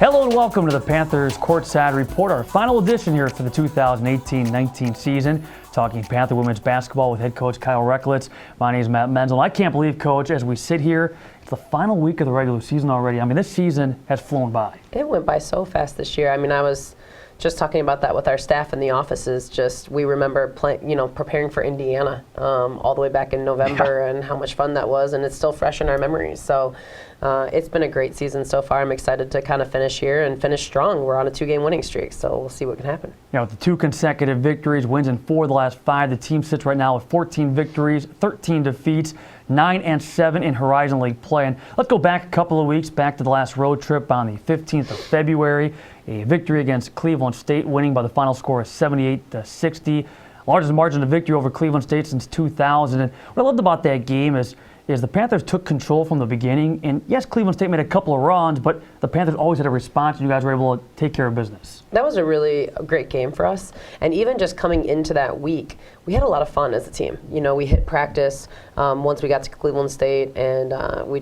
Hello and welcome to the Panthers Courtside Report, our final edition here for the 2018-19 season. Talking Panther women's basketball with head coach Kyle Recklitz. My name is Matt Menzel. I can't believe, Coach, as we sit here, it's the final week of the regular season already. I mean, this season has flown by. It went by so fast this year. I mean, I was just talking about that with our staff in the offices. Just we remember preparing for Indiana all the way back in November and how much fun that was, and it's still fresh in our memories. So it's been a great season so far. I'm excited to kind of finish here and finish strong. We're on a 2-game winning streak, so we'll see what can happen. Yeah, with the 2 consecutive victories, wins in 4 of the last 5, the team sits right now with 14 victories, 13 defeats, 9-7 in Horizon League play. And let's go back a couple of weeks, back to the last road trip on the 15th of February. A victory against Cleveland State, winning by the final score of 78-60. Largest margin of victory over Cleveland State since 2000. And what I loved about that game is the Panthers took control from the beginning. And yes, Cleveland State made a couple of runs, but the Panthers always had a response, and you guys were able to take care of business. That was a really great game for us. And even just coming into that week, we had a lot of fun as a team. You know, we hit practice once we got to Cleveland State, and we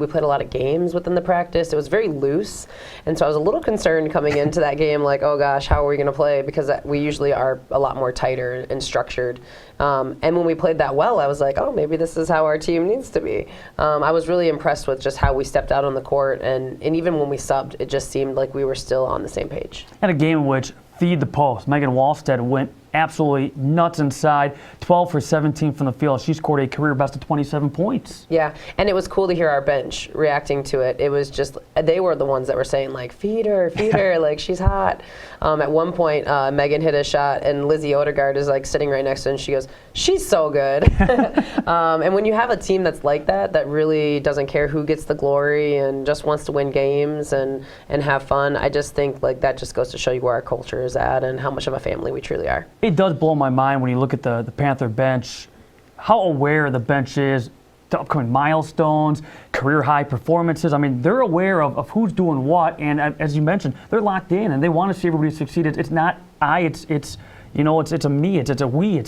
played a lot of games within the practice. It was very loose, and so I was a little concerned coming into that game, like, oh gosh, how are we going to play? Because we usually are a lot more tighter and structured. And when we played that well, I was like, oh, maybe this is how our team needs to be. I was really impressed with just how we stepped out on the court, and even when we subbed, it just seemed like we were still on the same page. And a game in which feed the post. Megan Wallstead went absolutely nuts inside, 12 for 17 from the field. She scored a career best of 27 points. Yeah, and it was cool to hear our bench reacting to it. It was just, they were the ones that were saying, like, feed her, like, she's hot. At one point, Megan hit a shot, and Lizzie Odegaard is, like, sitting right next to her, and she goes, she's so good. And when you have a team that's like that really doesn't care who gets the glory and just wants to win games and have fun, I just think, like, that just goes to show you where our culture is at and how much of a family we truly are. It does blow my mind when you look at the Panther bench, how aware the bench is to upcoming milestones, career high performances. I mean, they're aware of who's doing what, and as you mentioned, they're locked in and they want to see everybody succeed. It's not it's a me, it's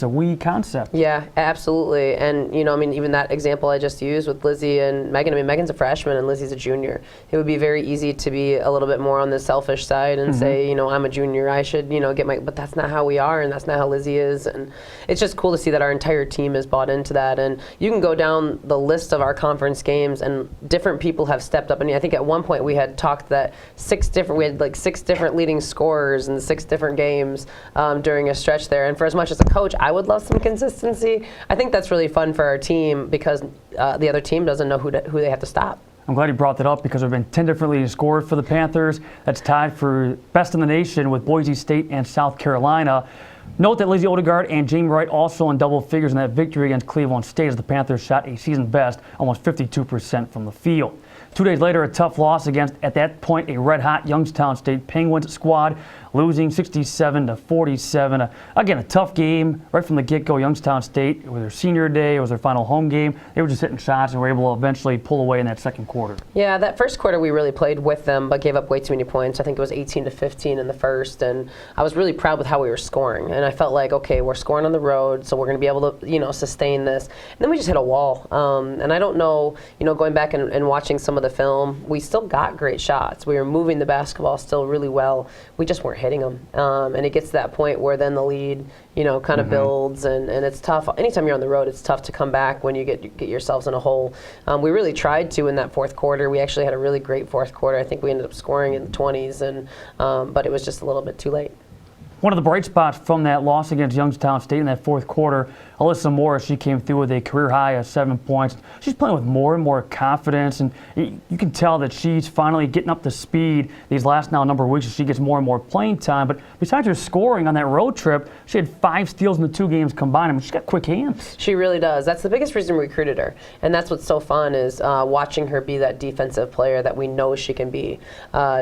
a we concept. Yeah, absolutely. And, even that example I just used with Lizzie and Megan, Megan's a freshman and Lizzie's a junior. It would be very easy to be a little bit more on the selfish side and say, I'm a junior, I should, but that's not how we are, and that's not how Lizzie is. And it's just cool to see that our entire team is bought into that. And you can go down the list of our conference games, and different people have stepped up. And I think at one point we had talked that we had 6 different leading scorers in 6 different games during a stretch there. And for as much as a coach, I would love some consistency. I think that's really fun for our team because the other team doesn't know who they have to stop. I'm glad you brought that up because there have been 10 different leading scorers for the Panthers. That's tied for best in the nation with Boise State and South Carolina. Note that Lizzie Odegaard and Jamie Wright also in double figures in that victory against Cleveland State as the Panthers shot a season best, almost 52% from the field. 2 days later, a tough loss against, at that point, a red-hot Youngstown State Penguins squad, losing 67-47. Again, a tough game right from the get-go. Youngstown State, it was their senior day, it was their final home game. They were just hitting shots and were able to eventually pull away in that second quarter. Yeah, that first quarter we really played with them, but gave up way too many points. I think it was 18-15 in the first, and I was really proud with how we were scoring. And I felt like, okay, we're scoring on the road, so we're going to be able to, sustain this. And then we just hit a wall. And I don't know, going back and watching some of the film, we still got great shots. We were moving the basketball still really well. We just weren't hitting them. And it gets to that point where then the lead, kind of builds, and it's tough. Anytime you're on the road, it's tough to come back when you get yourselves in a hole. We really tried to in that fourth quarter. We actually had a really great fourth quarter. I think we ended up scoring in the 20s, but it was just a little bit too late. One of the bright spots from that loss against Youngstown State in that fourth quarter, Alyssa Morris, she came through with a career high of 7 points. She's playing with more and more confidence, and you can tell that she's finally getting up to speed these last number of weeks as she gets more and more playing time. But besides her scoring on that road trip, she had 5 steals in the 2 games combined. I mean, she's got quick hands. She really does. That's the biggest reason we recruited her, and that's what's so fun is watching her be that defensive player that we know she can be.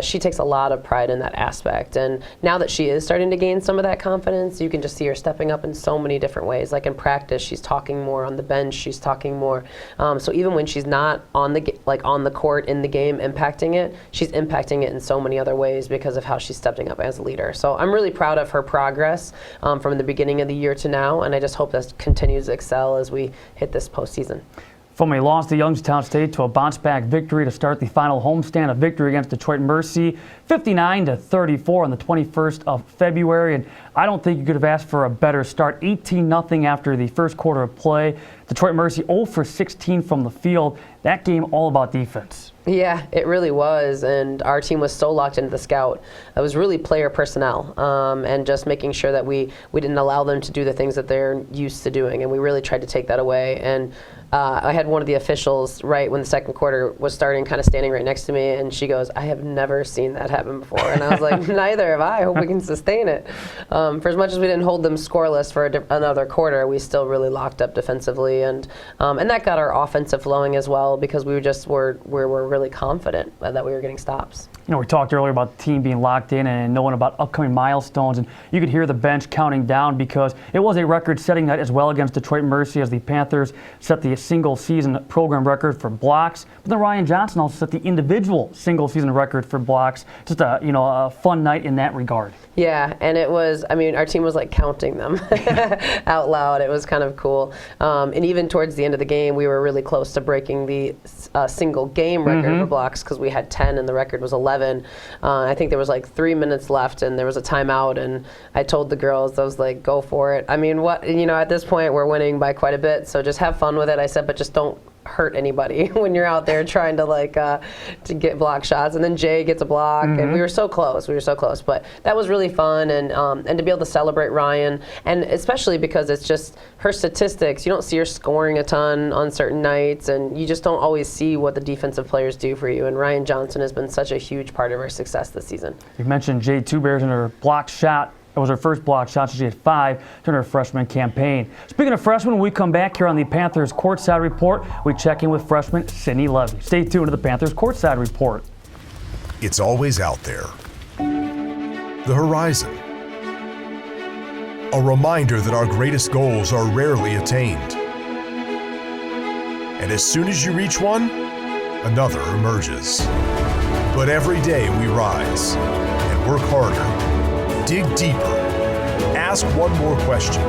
She takes a lot of pride in that aspect, and now that she is starting to gain some of that confidence, you can just see her stepping up in so many different ways. Like in practice, she's talking more. On the bench, she's talking more. So even when she's not on the court in the game impacting it, she's impacting it in so many other ways because of how she's stepping up as a leader. So I'm really proud of her progress from the beginning of the year to now, and I just hope that continues to excel as we hit this postseason. From a loss to Youngstown State to a bounce-back victory to start the final homestand, a victory against Detroit Mercy, 59-34 on the 21st of February. And I don't think you could have asked for a better start. 18-0 after the first quarter of play. Detroit Mercy 0 for 16 from the field. That game all about defense. Yeah, it really was, and our team was so locked into the scout. It was really player personnel, and just making sure that we didn't allow them to do the things that they're used to doing, and we really tried to take that away. And I had one of the officials right when the second quarter was starting kind of standing right next to me, and she goes, "I have never seen that happen before." And I was like, "Neither have I. I hope we can sustain it." For as much as we didn't hold them scoreless for another quarter, we still really locked up defensively, and that got our offensive flowing as well, because we were really confident that we were getting stops. You know, we talked earlier about the team being locked in and knowing about upcoming milestones, and you could hear the bench counting down because it was a record-setting night as well against Detroit Mercy, as the Panthers set the single-season program record for blocks. But then Ryan Johnson also set the individual single-season record for blocks. Just a fun night in that regard. Yeah, and it was, our team was like counting them out loud. It was kind of cool. And even towards the end of the game, we were really close to breaking the single game record for blocks, because we had 10 and the record was 11. I think there was like 3 minutes left and there was a timeout, and I told the girls, I was like, go for it. At this point we're winning by quite a bit, so just have fun with it. I said, but just don't hurt anybody when you're out there trying to to get block shots. And then Jay gets a block, and we were so close. But that was really fun, and to be able to celebrate Ryan, and especially because it's just her statistics. You don't see her scoring a ton on certain nights, and you just don't always see what the defensive players do for you. And Ryan Johnson has been such a huge part of our success this season. You mentioned Jay Two Bears in her block shot. That was her first block shot. She had 5 during her freshman campaign. Speaking of freshmen, when we come back here on the Panthers Courtside Report, we check in with freshman Sydney Levy. Stay tuned to the Panthers Courtside Report. It's always out there. The horizon. A reminder that our greatest goals are rarely attained. And as soon as you reach one, another emerges. But every day we rise and work harder. Dig deeper, ask one more question,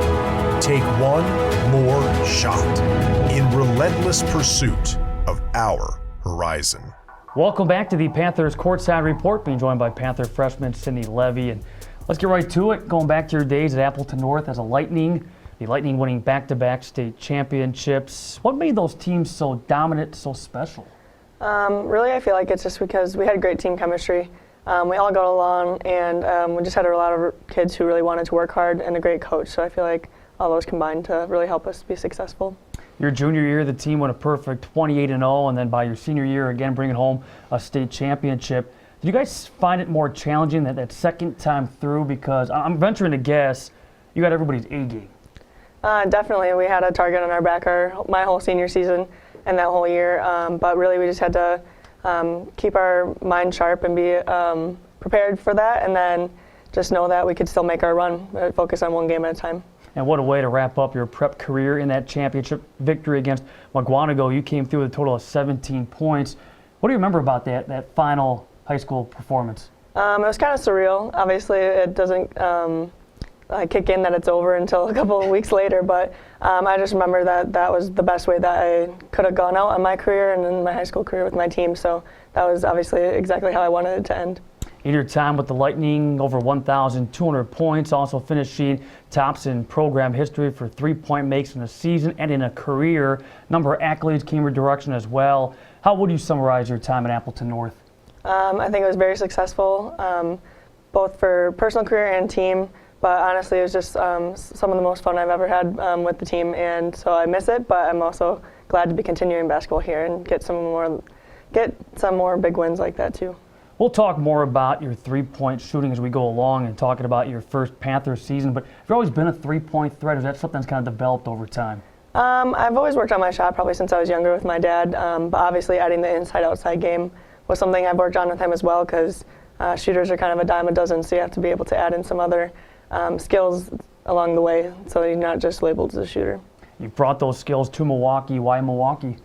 take one more shot in relentless pursuit of our horizon. Welcome back to the Panthers Courtside Report, being joined by Panther freshman Sydney Levy. And let's get right to it, going back to your days at Appleton North as a Lightning, the Lightning winning back-to-back state championships. What made those teams so dominant, so special? Really, I feel like it's just because we had great team chemistry. We all got along, and we just had a lot of kids who really wanted to work hard and a great coach. So I feel like all those combined to really help us be successful. Your junior year, the team went a perfect 28-0, and then by your senior year, again, bringing home a state championship. Did you guys find it more challenging that second time through? Because I'm venturing to guess you got everybody's A game. Definitely. We had a target on our back my whole senior season and that whole year. But really, we just had to keep our mind sharp and be prepared for that, and then just know that we could still make our run, focus on one game at a time. And what a way to wrap up your prep career in that championship victory against Maguanago. You came through with a total of 17 points. What do you remember about that final high school performance? It was kind of surreal. Obviously, it doesn't kick in that it's over until a couple of weeks later, but I just remember that was the best way that I could have gone out on my career and in my high school career with my team, so that was obviously exactly how I wanted it to end. In your time with the Lightning, over 1,200 points, also finishing tops in program history for three-point makes in a season and in a career. Number of accolades came your direction as well. How would you summarize your time at Appleton North? I think it was very successful, both for personal career and team. But honestly, it was just some of the most fun I've ever had with the team, and so I miss it. But I'm also glad to be continuing basketball here and get some more big wins like that too. We'll talk more about your three-point shooting as we go along and talking about your first Panthers season. But have you always been a three-point threat, or is that something that's kind of developed over time? I've always worked on my shot probably since I was younger with my dad. But obviously, adding the inside-outside game was something I've worked on with him as well, because shooters are kind of a dime a dozen, so you have to be able to add in some other skills along the way, so you're not just labeled as a shooter. You brought those skills to Milwaukee. Why Milwaukee?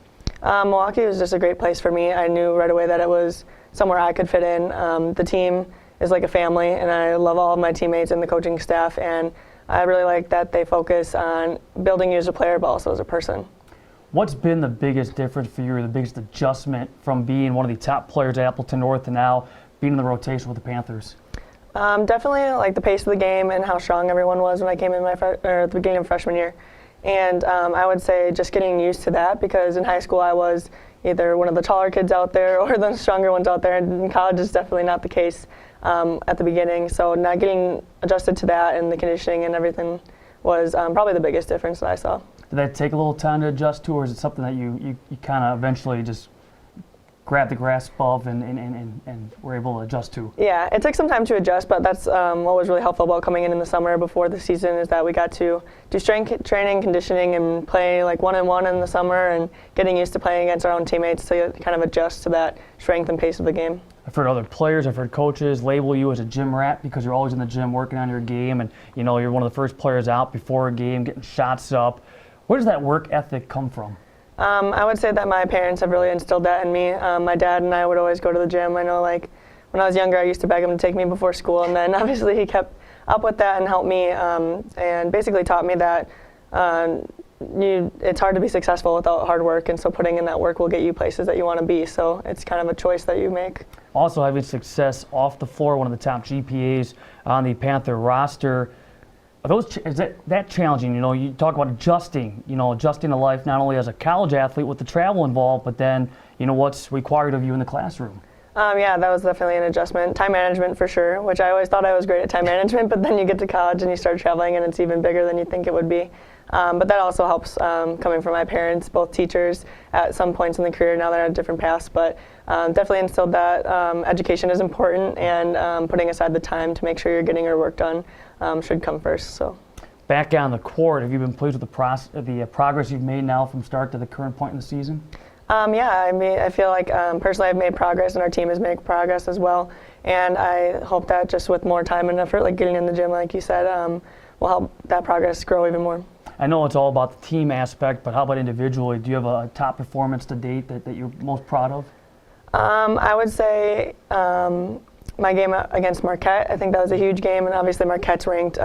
Milwaukee was just a great place for me. I knew right away that it was somewhere I could fit in. The team is like a family, and I love all of my teammates and the coaching staff, and I really like that they focus on building you as a player, but also as a person. What's been the biggest difference for you, or the biggest adjustment from being one of the top players at Appleton North to now being in the rotation with the Panthers? Definitely like the pace of the game and how strong everyone was when I came in at the beginning of freshman year. And I would say just getting used to that, because in high school I was either one of the taller kids out there or the stronger ones out there, and in college is definitely not the case at the beginning. So not getting adjusted to that and the conditioning and everything was probably the biggest difference that I saw. Did that take a little time to adjust to, or is it something that you kind of eventually just grab the grasp of and were able to adjust to? Yeah, it took some time to adjust, but that's what was really helpful about coming in the summer before the season, is that we got to do strength training, conditioning, and play like one-on-one in the summer, and getting used to playing against our own teammates to kind of adjust to that strength and pace of the game. I've heard other players, I've heard coaches label you as a gym rat because you're always in the gym working on your game, and you're one of the first players out before a game, getting shots up. Where does that work ethic come from? I would say that my parents have really instilled that in me. My dad and I would always go to the gym. I know, like, when I was younger, I used to beg him to take me before school, and then obviously he kept up with that and helped me, and basically taught me that it's hard to be successful without hard work, and so putting in that work will get you places that you want to be. So it's kind of a choice that you make. Also having success off the floor, one of the top GPAs on the Panther roster. Is that challenging? You talk about adjusting to life not only as a college athlete with the travel involved, but then what's required of you in the classroom. Yeah, that was definitely an adjustment. Time management for sure, which I always thought I was great at time management, but then you get to college and you start traveling and it's even bigger than you think it would be. But that also helps coming from my parents, both teachers at some points in the career. Now they're at different paths, but definitely instilled that education is important, and putting aside the time to make sure you're getting your work done should come first. So, back on the court, have you been pleased with the progress you've made now from start to the current point in the season? Yeah, I feel like personally I've made progress, and our team has made progress as well. And I hope that just with more time and effort, like getting in the gym, like you said, will help that progress grow even more. I know it's all about the team aspect, but how about individually? Do you have a top performance to date that you're most proud of? I would say my game against Marquette. I think that was a huge game, and obviously Marquette's ranked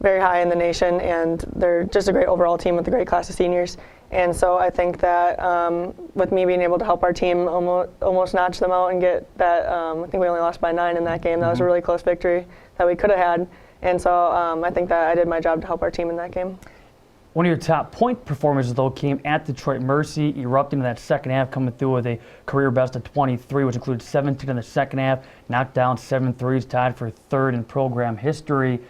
very high in the nation, and they're just a great overall team with a great class of seniors. And so I think that with me being able to help our team almost notch them out and get that, I think we only lost by 9 in that game. That was a really close victory that we could have had. And so I think that I did my job to help our team in that game. One of your top point performances, though, came at Detroit Mercy, erupting in that second half, coming through with a career best of 23, which included 17 in the second half, knocked down 7 threes, tied for third in program history.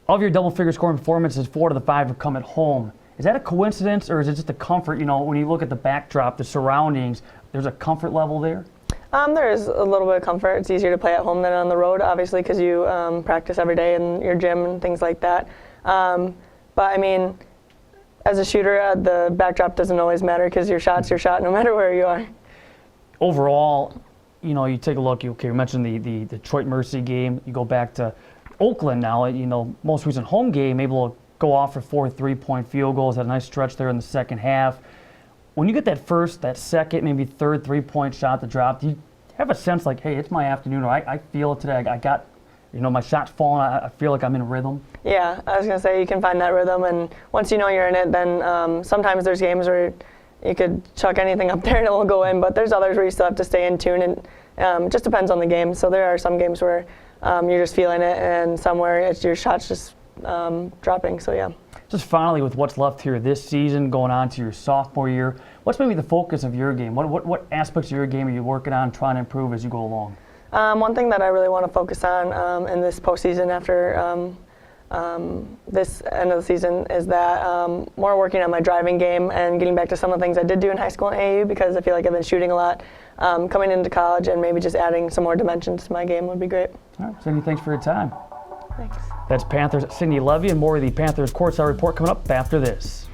Of your double-figure scoring performances, 4 of the 5 have come at home. Is that a coincidence, or is it just a comfort? When you look at the backdrop, the surroundings, there's a comfort level there? There is a little bit of comfort. It's easier to play at home than on the road, obviously, because you practice every day in your gym and things like that. But I mean, as a shooter, the backdrop doesn't always matter, because your shot's your shot no matter where you are. Overall, you take a look. You mentioned the Detroit Mercy game. You go back to Oakland now. Most recent home game, able to go off for 4 3-point field goals. Had a nice stretch there in the second half. When you get that second, maybe third 3-point shot to drop, do you have a sense like, hey, it's my afternoon, or I feel it today. I got, my shot's falling. I feel like I'm in rhythm. Yeah, I was going to say, you can find that rhythm, and once you know you're in it, then sometimes there's games where you could chuck anything up there and it will go in, but there's others where you still have to stay in tune, and it just depends on the game. So there are some games where you're just feeling it, and somewhere your shot's just dropping, so yeah. Just finally, with what's left here this season, going on to your sophomore year, what's maybe the focus of your game? What aspects of your game are you working on, trying to improve as you go along? One thing that I really want to focus on in this postseason after this end of the season is that more working on my driving game and getting back to some of the things I did do in high school and AAU, because I feel like I've been shooting a lot. Coming into college and maybe just adding some more dimensions to my game would be great. All right, Cindy, thanks for your time. Thanks. That's Panthers' Cindy Levy, and more of the Panthers Courtside Report coming up after this.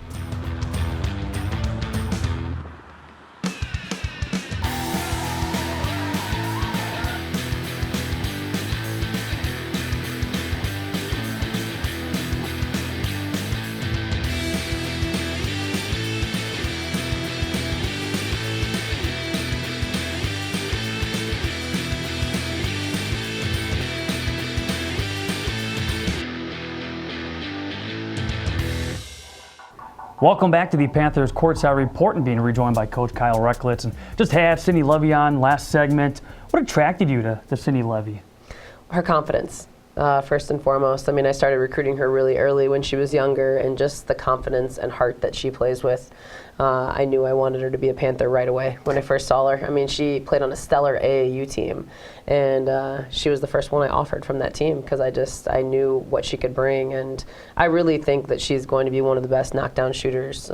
Welcome back to the Panthers Courtside Report and being rejoined by Coach Kyle Recklitz. And just had Sydney Levy on last segment. What attracted you to Sydney Levy? Her confidence. First and foremost. I mean, I started recruiting her really early when she was younger, and just the confidence and heart that she plays with. I knew I wanted her to be a Panther right away when I first saw her. I mean, she played on a stellar AAU team, and she was the first one I offered from that team because I knew what she could bring, and I really think that she's going to be one of the best knockdown shooters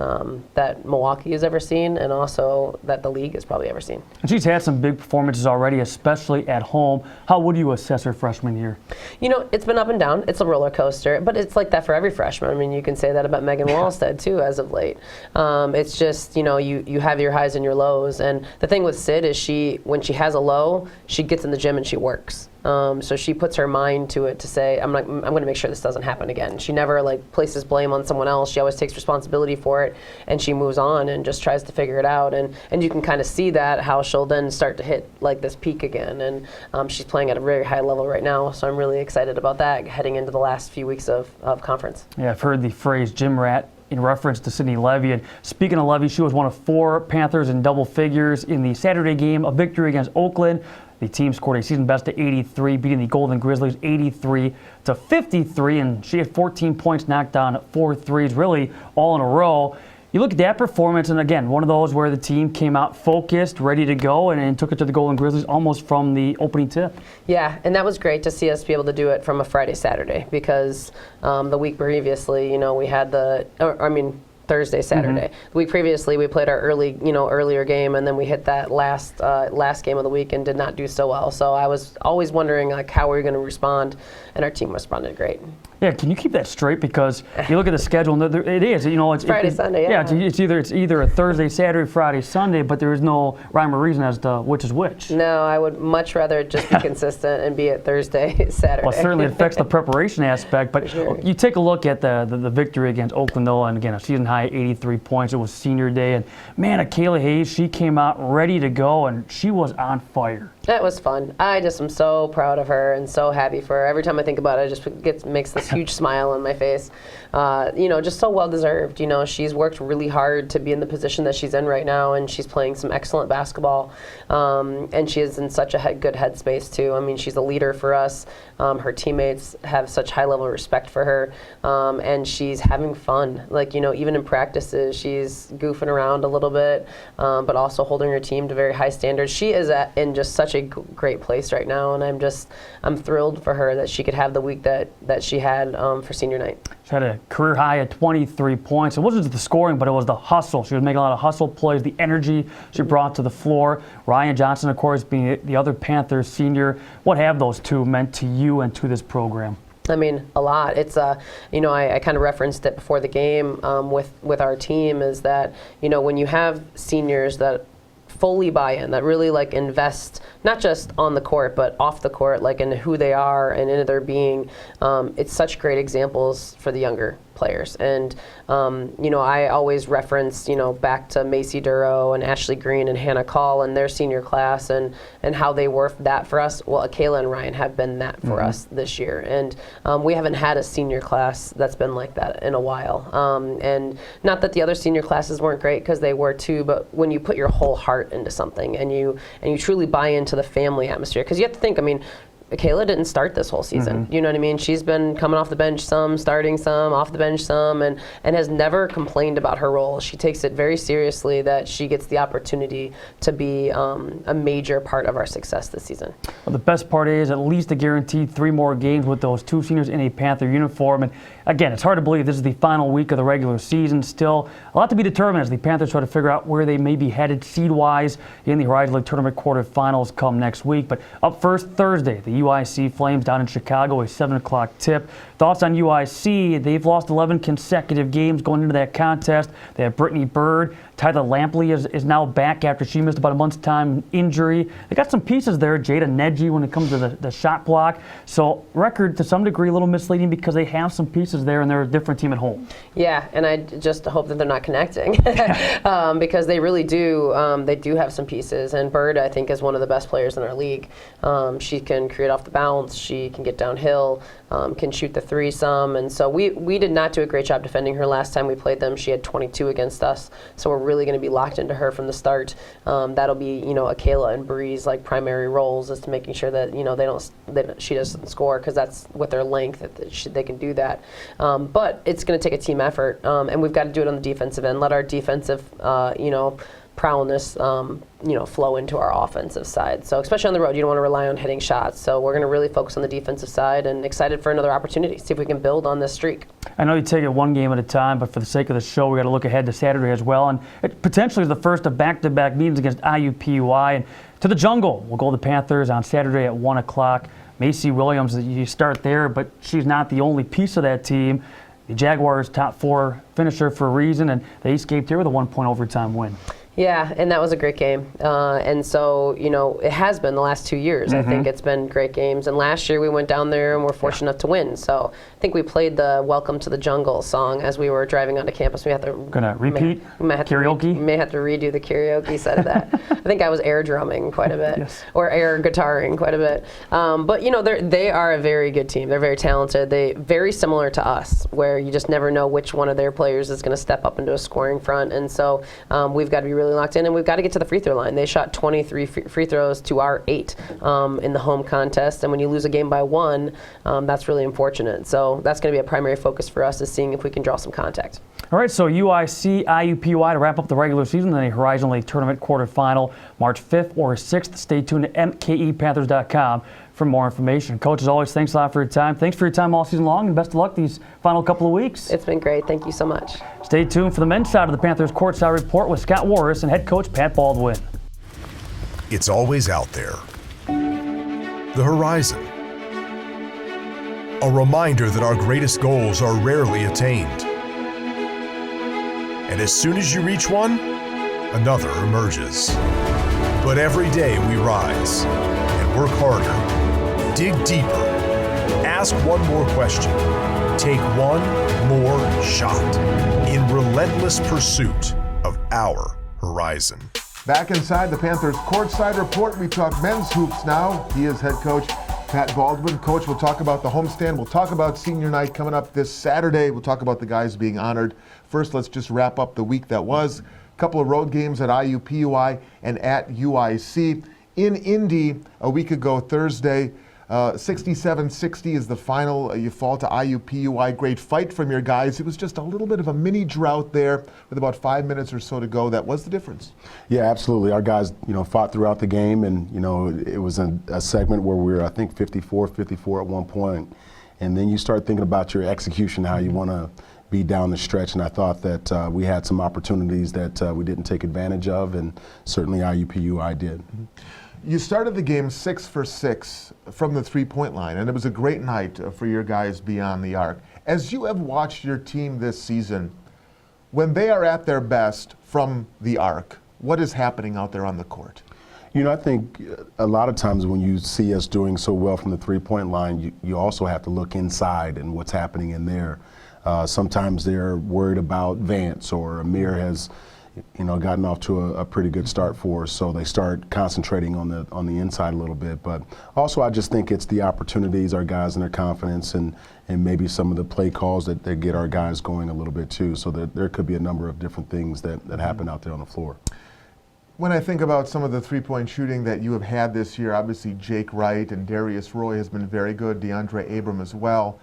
that Milwaukee has ever seen, and also that the league has probably ever seen. And she's had some big performances already, especially at home. How would you assess her freshman year? You know, it's been up and down. It's a roller coaster, but it's like that for every freshman. I mean, you can say that about Megan Wallstead, too, as of late. It's just, you know, you have your highs and your lows. And the thing with Sid is when she has a low, she gets in the gym and she works. So she puts her mind to it to say, I'm going to make sure this doesn't happen again. She never places blame on someone else. She always takes responsibility for it, and she moves on and just tries to figure it out. And you can kind of see that how she'll then start to hit this peak again. And she's playing at a very high level right now. So I'm really excited about that heading into the last few weeks of conference. Yeah, I've heard the phrase gym rat in reference to Sydney Levy. And speaking of Levy, she was one of 4 Panthers in double figures in the Saturday game, a victory against Oakland. The team scored a season best of 83, beating the Golden Grizzlies 83-53, and she had 14 points, knocked down 4 threes, really all in a row. You look at that performance, and again, one of those where the team came out focused, ready to go, and took it to the Golden Grizzlies almost from the opening tip. Yeah, and that was great to see us be able to do it from a Friday, Saturday, because the week previously, we had Thursday, Saturday. The week previously, we played our earlier game, and then we hit that last game of the week and did not do so well. So I was always wondering how we were going to respond, and our team responded great. Yeah, can you keep that straight? Because you look at the schedule, and it is, it's Friday, Sunday. Yeah, it's either a Thursday, Saturday, Friday, Sunday, but there is no rhyme or reason as to which is which. No, I would much rather just be consistent and be at Thursday, Saturday. Well, it certainly affects the preparation aspect, but sure. You take a look at the victory against Oakland, though, and again, a season high 83 points. It was senior day, and man, Kayla Hayes, she came out ready to go, and she was on fire. That was fun. I just am so proud of her and so happy for her. Every time I think about it, it just makes this huge smile on my face. Just so well deserved. She's worked really hard to be in the position that she's in right now, and she's playing some excellent basketball. And she is in such a good headspace too. I mean, she's a leader for us. Her teammates have such high level of respect for her, and she's having fun. Even in practices, she's goofing around a little bit, but also holding her team to very high standards. She is in just such a great place right now, and I'm thrilled for her that she could have the week that she had for senior night. She had a career high at 23 points. It wasn't just the scoring, but it was the hustle. She was making a lot of hustle plays, the energy she brought to the floor. Ryan Johnson, of course, being the other Panthers senior. What have those two meant to you and to this program? I mean, a lot. It's I kind of referenced it before the game with our team, is that when you have seniors that fully buy in, that really invest not just on the court but off the court, in who they are and in their being. It's such great examples for the younger players. And I always reference back to Macy Duro and Ashley Green and Hannah Call and their senior class and how they were that for us. Well, Kayla and Ryan have been that for us this year, and we haven't had a senior class that's been like that in a while. And not that the other senior classes weren't great, because they were too, but when you put your whole heart into something and you truly buy into the family atmosphere, because you have to think, Kayla didn't start this whole season. You know what I mean? She's been coming off the bench some, starting some, off the bench some, and has never complained about her role. She takes it very seriously that she gets the opportunity to be a major part of our success this season. Well, the best part is at least a guaranteed 3 more games with those 2 seniors in a Panther uniform. And again, it's hard to believe this is the final week of the regular season. Still a lot to be determined as the Panthers try to figure out where they may be headed seed-wise in the Horizon League Tournament quarterfinals come next week. But up first, Thursday, the UIC Flames down in Chicago, a 7 o'clock tip. Thoughts on UIC? They've lost 11 consecutive games going into that contest. They have Brittany Bird, Tyler Lampley is now back after she missed about a month's time injury. They got some pieces there. Jada Neji when it comes to the shot block. So record to some degree a little misleading because they have some pieces there and they're a different team at home. Yeah, and I just hope that they're not connecting because they really do. They do have some pieces. And Bird, I think, is one of the best players in our league. She can create off the bounce. She can get downhill. Can shoot the three some. And so we did not do a great job defending her last time we played them. She had 22 against us. So we're really going to be locked into her from the start. That'll be, Akayla and Bree's like primary roles is to making sure that, she doesn't score because that's with their length that they can do that. But it's going to take a team effort, and we've got to do it on the defensive end. Let our defensive, prowess, flow into our offensive side. So especially on the road, you don't want to rely on hitting shots. So we're going to really focus on the defensive side and excited for another opportunity. See if we can build on this streak. I know you take it one game at a time, but for the sake of the show, we got to look ahead to Saturday as well. And it potentially is the first of back-to-back meetings against IUPUI. And to the jungle, we'll go to the Panthers on Saturday at 1 o'clock. Macy Williams, you start there, but she's not the only piece of that team. The Jaguars' top 4 finisher for a reason, and they escaped here with a 1-point overtime win. Yeah, and that was a great game. And so, it has been the last 2 years. I think it's been great games. And last year we went down there and were fortunate enough to win. So I think we played the Welcome to the Jungle song as we were driving onto campus. We have to repeat karaoke? May have to redo the karaoke set of that. I think I was air drumming quite a bit, yes. Or air guitaring quite a bit. But they are a very good team. They're very talented. They very similar to us, where you just never know which one of their players is going to step up into a scoring front. And so we've got to be really locked in, and we've got to get to the free throw line. They shot 23 free throws to our 8 in the home contest, and when you lose a game by 1, that's really unfortunate. So that's going to be a primary focus for us, is seeing if we can draw some contact. All right, so UIC, IUPUI to wrap up the regular season, then a Horizon League Tournament quarterfinal, March 5th or 6th. Stay tuned to mkepanthers.com for more information. Coach, as always, thanks a lot for your time. Thanks for your time all season long, and best of luck these final couple of weeks. It's been great. Thank you so much. Stay tuned for the men's side of the Panthers Courtside Report with Scott Warris and head coach Pat Baldwin. It's always out there. The horizon. A reminder that our greatest goals are rarely attained. And as soon as you reach one, another emerges. But every day we rise and work harder, dig deeper, ask one more question, take one more shot in relentless pursuit of our horizon. Back inside the Panthers Courtside Report, we talk men's hoops now. He is head coach Pat Baldwin. Coach, we'll talk about the homestand. We'll talk about senior night coming up this Saturday. We'll talk about the guys being honored. First, let's just wrap up the week that was. A couple of road games at IUPUI and at UIC. In Indy, a week ago Thursday, 67-60 is the final. You fall to IUPUI. Great fight from your guys. It was just a little bit of a mini drought there with about 5 minutes or so to go. That was the difference. Yeah, absolutely. Our guys, fought throughout the game, and, it was a segment where we were, I think, 54-54 at one point. And then you start thinking about your execution, how you want to be down the stretch, and I thought that we had some opportunities that we didn't take advantage of, and certainly IUPUI did. You started the game 6 for 6 from the three-point line, and it was a great night for your guys beyond the arc. As you have watched your team this season, when they are at their best from the arc, what is happening out there on the court? I think a lot of times when you see us doing so well from the three-point line, you also have to look inside and what's happening in there. Sometimes they're worried about Vance, or Amir has gotten off to a pretty good start for us, so they start concentrating on the inside a little bit. But also I just think it's the opportunities, our guys and their confidence, and maybe some of the play calls that get our guys going a little bit too. So there could be a number of different things that happen out there on the floor. When I think about some of the three-point shooting that you have had this year, obviously Jake Wright and Darius Roy has been very good, DeAndre Abram as well.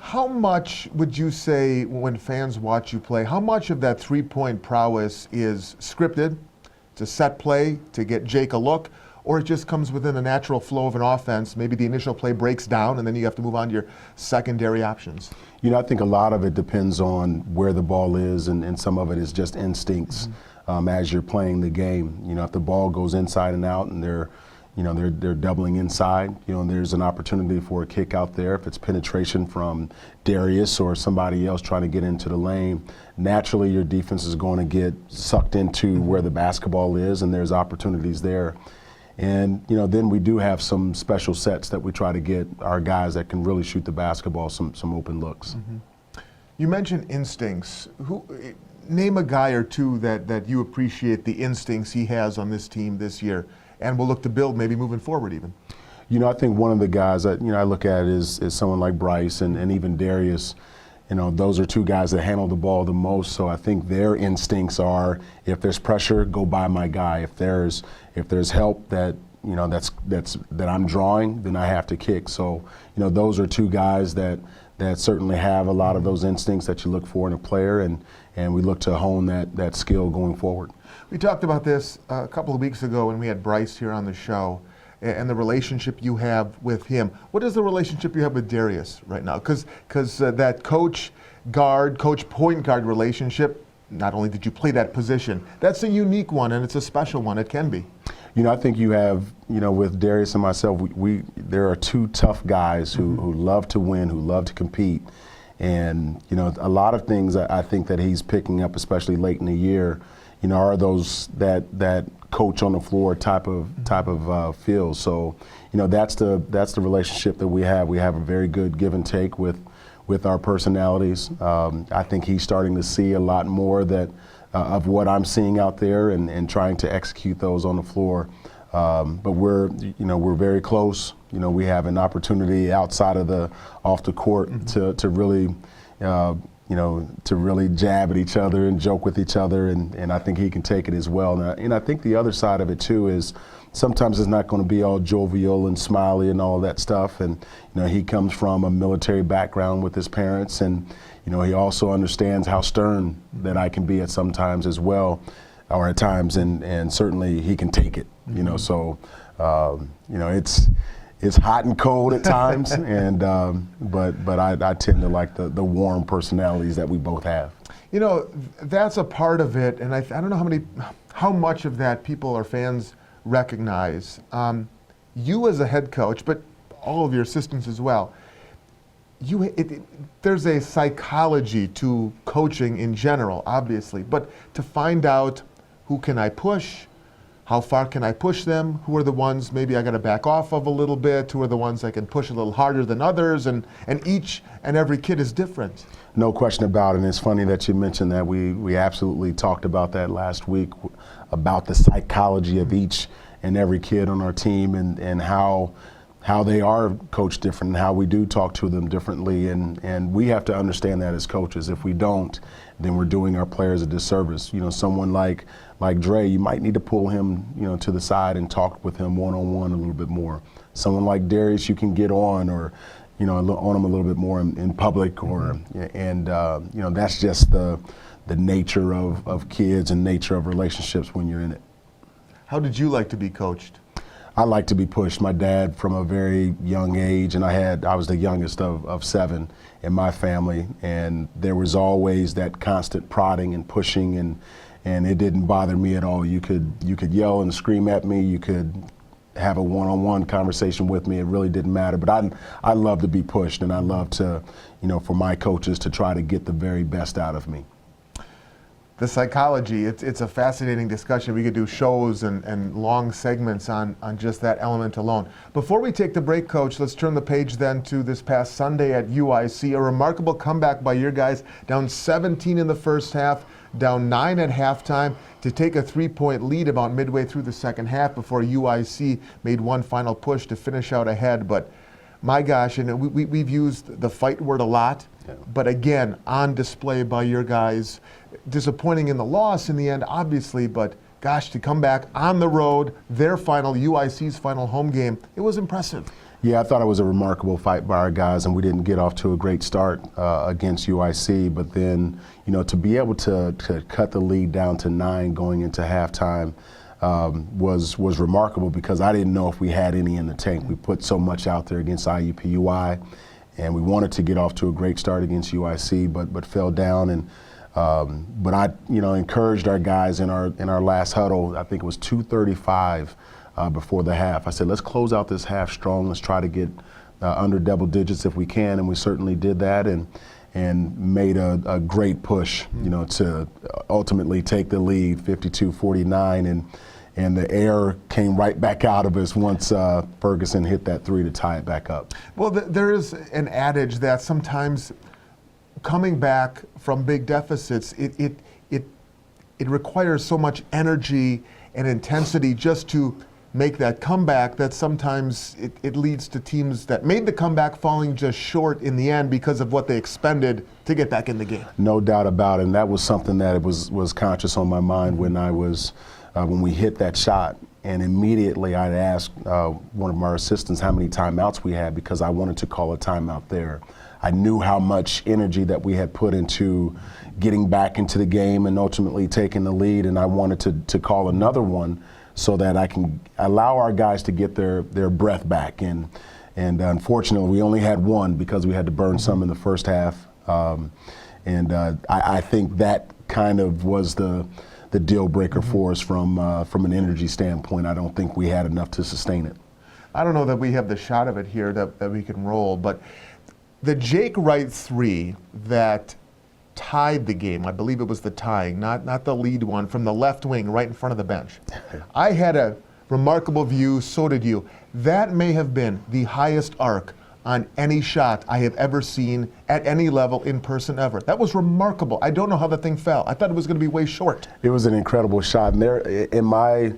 How much would you say, when fans watch you play, how much of that three-point prowess is scripted, it's a set play to get Jake a look, or it just comes within the natural flow of an offense? Maybe the initial play breaks down and then you have to move on to your secondary options. I think a lot of it depends on where the ball is, and some of it is just instincts as you're playing the game. If the ball goes inside and out and they're they're doubling inside. There's an opportunity for a kick out there. If it's penetration from Darius or somebody else trying to get into the lane, naturally your defense is going to get sucked into where the basketball is, and there's opportunities there. And then we do have some special sets that we try to get our guys that can really shoot the basketball some open looks. You mentioned instincts. Name a guy or two that you appreciate the instincts he has on this team this year, and we'll look to build maybe moving forward even. I think one of the guys that I look at is someone like Bryce and even Darius. Those are two guys that handle the ball the most. So I think their instincts are, if there's pressure, go by my guy. If there's help that that I'm drawing, then I have to kick. So those are two guys that certainly have a lot of those instincts that you look for in a player, and we look to hone that skill going forward. We talked about this a couple of weeks ago when we had Bryce here on the show, and the relationship you have with him. What is the relationship you have with Darius right now? Because that coach point guard relationship, not only did you play that position, that's a unique one, and it's a special one. It can be. I think you have, with Darius and myself, there are two tough guys who love to win, who love to compete. And, a lot of things I think that he's picking up, especially late in the year, are those that coach on the floor type of feel. So, that's the relationship that we have. We have a very good give and take with our personalities. I think he's starting to see a lot more of what I'm seeing out there and trying to execute those on the floor. But we're very close. We have an opportunity outside of off the court to really to really jab at each other and joke with each other, and I think he can take it as well. And I think the other side of it too is sometimes it's not going to be all jovial and smiley and all that stuff. And he comes from a military background with his parents, and he also understands how stern that I can be at sometimes as well, or at times, and certainly he can take it. So it's hot and cold at times, and but I tend to like the warm personalities that we both have. That's a part of it, and I don't know how much of that people or fans recognize. You as a head coach, but all of your assistants as well. There's a psychology to coaching in general, obviously, but to find out who can I push, how far can I push them, who are the ones maybe I got to back off of a little bit, who are the ones I can push a little harder than others, and each and every kid is different. No question about it, and it's funny that you mentioned that. We absolutely talked about that last week, about the psychology of each and every kid on our team, and how they are coached different, and how we do talk to them differently, and we have to understand that as coaches. If we don't, then we're doing our players a disservice. Someone like Dre, you might need to pull him, to the side and talk with him one-on-one a little bit more. Someone like Darius, you can get on, or on him a little bit more in public, and that's just the nature of kids and nature of relationships when you're in it. How did you like to be coached? I like to be pushed. My dad, from a very young age, and I was the youngest of 7 in my family, and there was always that constant prodding and pushing, and it didn't bother me at all. You could yell and scream at me. You could have a one-on-one conversation with me. It really didn't matter. But I love to be pushed, and I love to, for my coaches to try to get the very best out of me. The psychology, it's a fascinating discussion. We could do shows and long segments on just that element alone. Before we take the break, Coach, let's turn the page then to this past Sunday at UIC. A remarkable comeback by your guys, down 17 in the first half, down 9 at halftime, to take a 3-point lead about midway through the second half before UIC made one final push to finish out ahead. But my gosh, and we've used the fight word a lot, but again, on display by your guys. Disappointing in the loss in the end, obviously, but gosh, to come back on the road, UIC's final home game, it was impressive. Yeah, I thought it was a remarkable fight by our guys, and we didn't get off to a great start against UIC, but then, to be able to cut the lead down to 9 going into halftime was remarkable, because I didn't know if we had any in the tank. We put so much out there against IUPUI, and we wanted to get off to a great start against UIC, but fell down. And but I encouraged our guys in our last huddle. I think it was 2:35 before the half. I said, let's close out this half strong. Let's try to get under double digits if we can, and we certainly did that, and made a great push, to ultimately take the lead, 52-49, and the air came right back out of us once Ferguson hit that three to tie it back up. Well, there is an adage that sometimes coming back from big deficits, it requires so much energy and intensity just to make that comeback that sometimes it leads to teams that made the comeback falling just short in the end because of what they expended to get back in the game. No doubt about it, and that was something that was conscious on my mind when I was when we hit that shot. And immediately I'd asked one of our assistants how many timeouts we had, because I wanted to call a timeout there. I knew how much energy that we had put into getting back into the game and ultimately taking the lead, and I wanted to call another one so that I can allow our guys to get their breath back. And unfortunately, we only had one because we had to burn some in the first half. I think that kind of was the deal breaker for us from an energy standpoint. I don't think we had enough to sustain it. I don't know that we have the shot of it here that we can roll, but the Jake Wright three that tied the game, I believe it was the tying, not the lead one, from the left wing right in front of the bench. I had a remarkable view, so did you. That may have been the highest arc on any shot I have ever seen at any level in person ever. That was remarkable. I don't know how the thing fell. I thought it was going to be way short. It was an incredible shot. And there, in my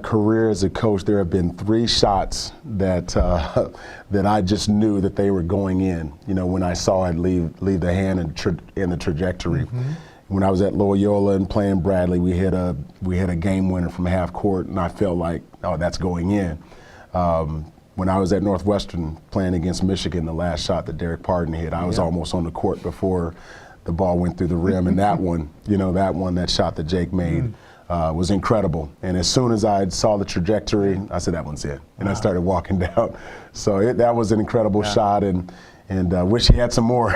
career as a coach, there have been three shots that I just knew that they were going in. When I saw it leave the hand in the trajectory. When I was at Loyola and playing Bradley, we hit a game winner from half court, and I felt like, oh, that's going in. When I was at Northwestern playing against Michigan, the last shot that Derek Pardon hit, I was almost on the court before the ball went through the rim, and that one, that shot that Jake made. Was incredible. And as soon as I saw the trajectory, I said, that one's in. And I started walking down. So that was an incredible shot, and wish he had some more,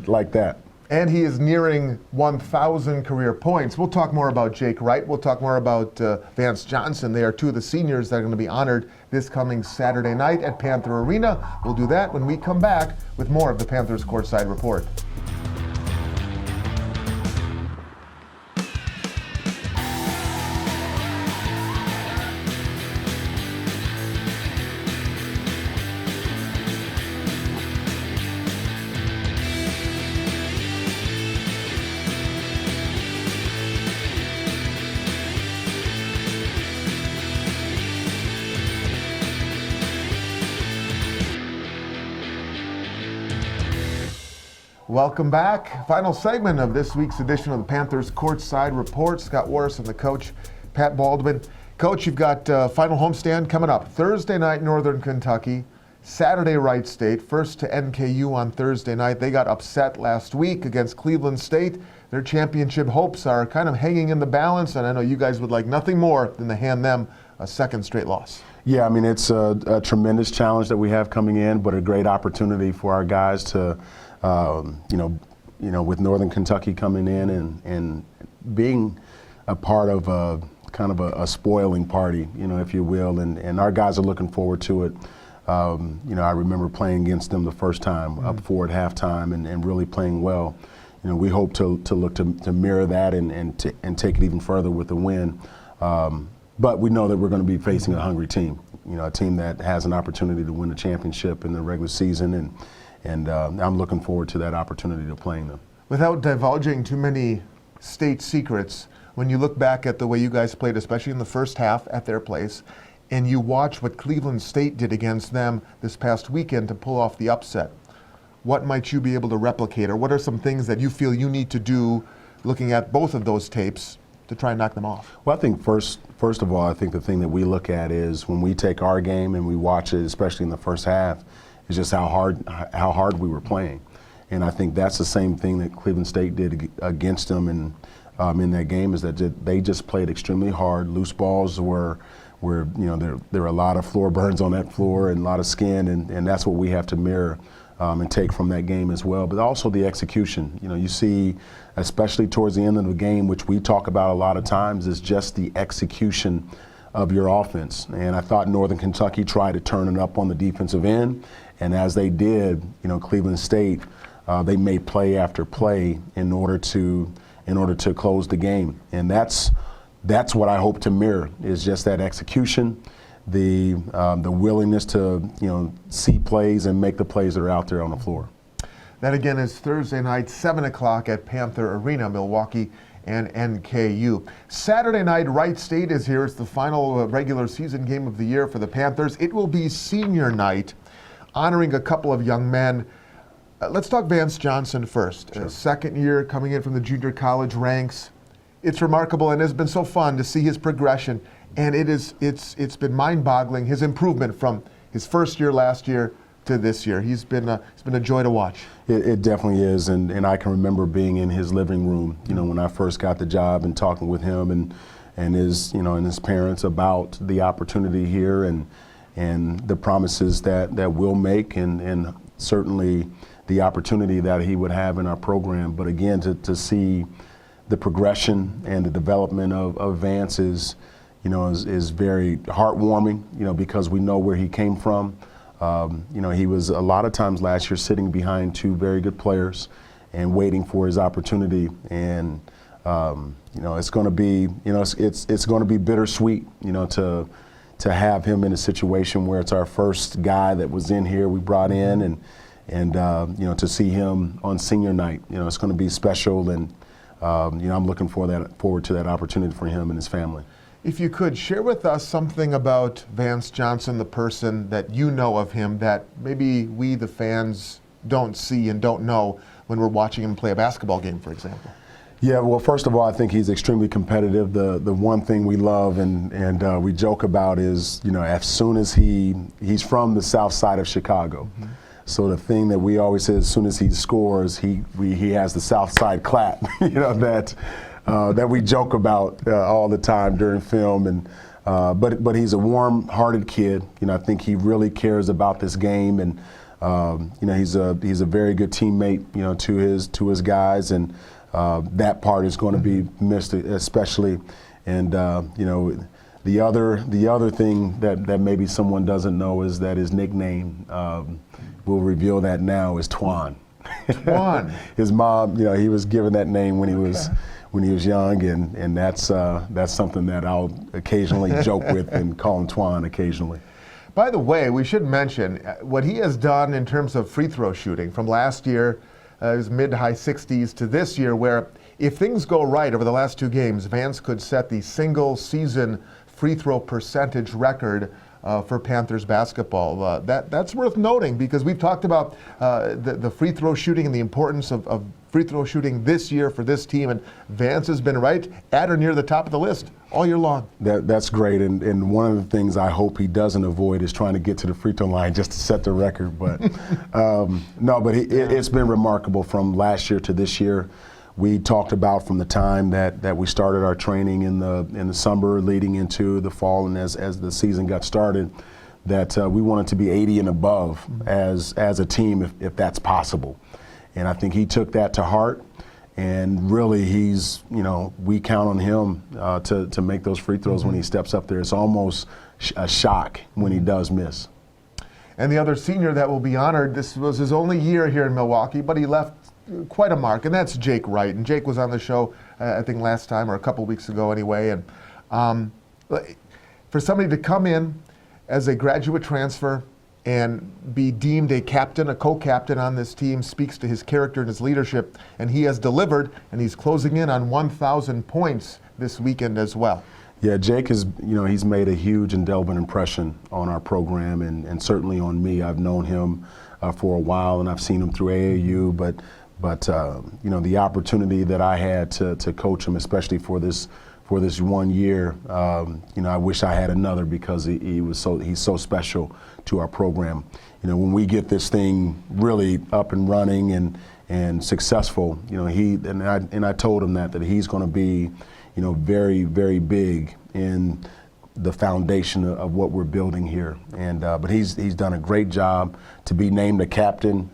like that. And he is nearing 1,000 career points. We'll talk more about Jake Wright. We'll talk more about Vance Johnson. They are two of the seniors that are going to be honored this coming Saturday night at Panther Arena. We'll do that when we come back with more of the Panthers Courtside Report. Welcome back. Final segment of this week's edition of the Panthers Courtside Report. Scott Warris and the coach, Pat Baldwin. Coach, you've got final homestand coming up. Thursday night, Northern Kentucky. Saturday, Wright State. First to NKU on Thursday night. They got upset last week against Cleveland State. Their championship hopes are kind of hanging in the balance, and I know you guys would like nothing more than to hand them a second straight loss. Yeah, I mean, it's a tremendous challenge that we have coming in, but a great opportunity for our guys to with Northern Kentucky coming in and being a part of a kind of a spoiling party, if you will, and our guys are looking forward to it. I remember playing against them the first time, up 4 at halftime, and really playing well. We hope to look to mirror that and take it even further with the win. But we know that we're going to be facing a hungry team, a team that has an opportunity to win a championship in the regular season, and I'm looking forward to that opportunity to playing them. Without divulging too many state secrets, when you look back at the way you guys played, especially in the first half at their place, and you watch what Cleveland State did against them this past weekend to pull off the upset, what might you be able to replicate, or what are some things that you feel you need to do looking at both of those tapes to try and knock them off? Well, I think first of all, I think the thing that we look at is when we take our game and we watch it, especially in the first half, is just how hard we were playing. And I think that's the same thing that Cleveland State did against them in that game, is that they just played extremely hard. Loose balls were there are a lot of floor burns on that floor and a lot of skin, and that's what we have to mirror and take from that game as well. But also the execution. You see, especially towards the end of the game, which we talk about a lot of times, is just the execution of your offense. And I thought Northern Kentucky tried to turn it up on the defensive end, and as they did, Cleveland State, they made play after play in order to close the game. And that's what I hope to mirror, is just that execution, the willingness to see plays and make the plays that are out there on the floor. That again is Thursday night, 7 o'clock at Panther Arena, Milwaukee and NKU. Saturday night, Wright State is here. It's the final regular season game of the year for the Panthers. It will be senior night, honoring a couple of young men. Let's talk Vance Johnson first. Sure. Second year coming in from the junior college ranks. It's remarkable, and it's been so fun to see his progression. And it's been mind-boggling, his improvement from his first year last year to this year. It's been a joy to watch. It definitely is, and I can remember being in his living room, when I first got the job, and talking with him and his parents about the opportunity here and the promises that we'll make, and certainly the opportunity that he would have in our program. But again, to see the progression and the development of Vance is very heartwarming, because we know where he came from. He was a lot of times last year sitting behind two very good players and waiting for his opportunity. And it's going to be it's going to be bittersweet, to have him in a situation where it's our first guy that was in here we brought in, and to see him on senior night, it's going to be special, and I'm looking forward to that opportunity for him and his family. If you could share with us something about Vance Johnson, the person, that you know of him that maybe we, the fans, don't see and don't know when we're watching him play a basketball game, for example. Yeah, well, first of all, I think he's extremely competitive. The one thing we love and we joke about is, as soon as he's from the south side of Chicago. Mm-hmm. So the thing that we always say, as soon as he scores, he has the south side clap, that we joke about all the time during film. And but he's a warm-hearted kid. I think he really cares about this game, and he's a very good teammate, to his guys, and that part is going to be missed especially. And the other thing that maybe someone doesn't know is that his nickname, we'll reveal that now, is Twan. Twan. His mom, he was given that name when he was young, and that's something that I'll occasionally joke with and call him Twan occasionally. By the way, we should mention what he has done in terms of free throw shooting from last year, his mid to high 60s, to this year, where if things go right over the last two games, Vance could set the single season free throw percentage record for Panthers basketball. That's worth noting, because we've talked about the free throw shooting and the importance of free throw shooting this year for this team, and Vance has been right at or near the top of the list all year long. That's great, and one of the things I hope he doesn't avoid is trying to get to the free throw line just to set the record. But it's been remarkable from last year to this year. We talked about from the time that we started our training in the summer leading into the fall, and as the season got started, that we wanted to be 80 and above as a team if that's possible. And I think he took that to heart, and really we count on him to make those free throws when he steps up there. It's almost a shock when he does miss. And the other senior that will be honored, this was his only year here in Milwaukee, but he left quite a mark, and that's Jake Wright. And Jake was on the show, I think last time, or a couple weeks ago anyway. And for somebody to come in as a graduate transfer and be deemed a captain, a co-captain on this team, speaks to his character and his leadership. And he has delivered, and he's closing in on 1,000 points this weekend as well. Yeah, Jake is, he's made a huge indelible impression on our program, and certainly on me. I've known him for a while, and I've seen him through AAU, but the opportunity that I had to coach him, especially for this 1 year, I wish I had another, because he's so special to our program. When we get this thing really up and running and successful, I told him that he's going to be, very, very big in the foundation of what we're building here. And but he's done a great job to be named a captain.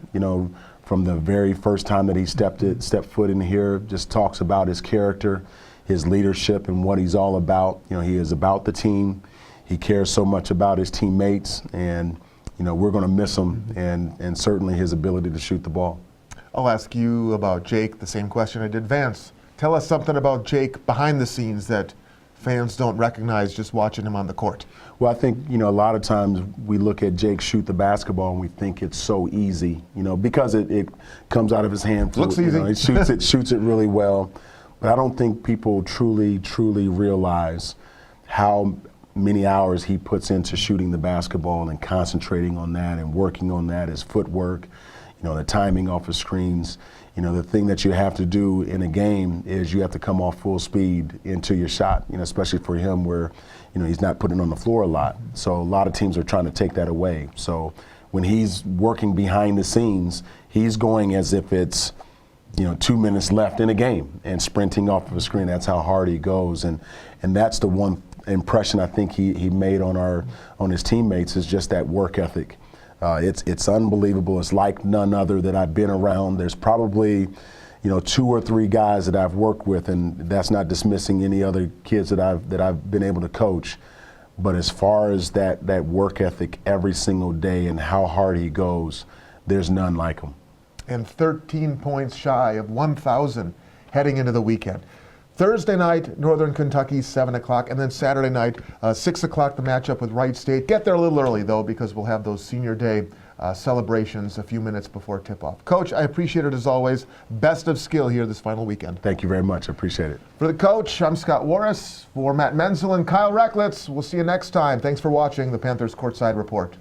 From the very first time that he stepped foot in here, just talks about his character, his leadership, and what he's all about. He is about the team. He cares so much about his teammates, and we're going to miss him, and certainly his ability to shoot the ball. I'll ask you about Jake the same question I did Vance. Tell us something about Jake behind the scenes that fans don't recognize just watching him on the court. Well, I think, a lot of times we look at Jake shoot the basketball and we think it's so easy, because it comes out of his hand. Looks easy. He shoots it really well. But I don't think people truly realize how many hours he puts into shooting the basketball and concentrating on that and working on that, his footwork, the timing off of screens. The thing that you have to do in a game is you have to come off full speed into your shot, especially for him where, he's not putting on the floor a lot. So a lot of teams are trying to take that away. So when he's working behind the scenes, he's going as if it's, 2 minutes left in a game and sprinting off of a screen. That's how hard he goes. And that's the one impression I think he made on his teammates is just that work ethic. It's unbelievable. It's like none other that I've been around. There's probably, 2 or 3 guys that I've worked with, and that's not dismissing any other kids that I've been able to coach. But as far as that work ethic every single day and how hard he goes, there's none like him. And 13 points shy of 1,000 heading into the weekend. Thursday night, Northern Kentucky, 7 o'clock, and then Saturday night, 6 o'clock, the matchup with Wright State. Get there a little early, though, because we'll have those senior day celebrations a few minutes before tip-off. Coach, I appreciate it as always. Best of skill here this final weekend. Thank you very much. I appreciate it. For the coach, I'm Scott Warris. For Matt Menzel and Kyle Recklitz, we'll see you next time. Thanks for watching the Panthers Courtside Report.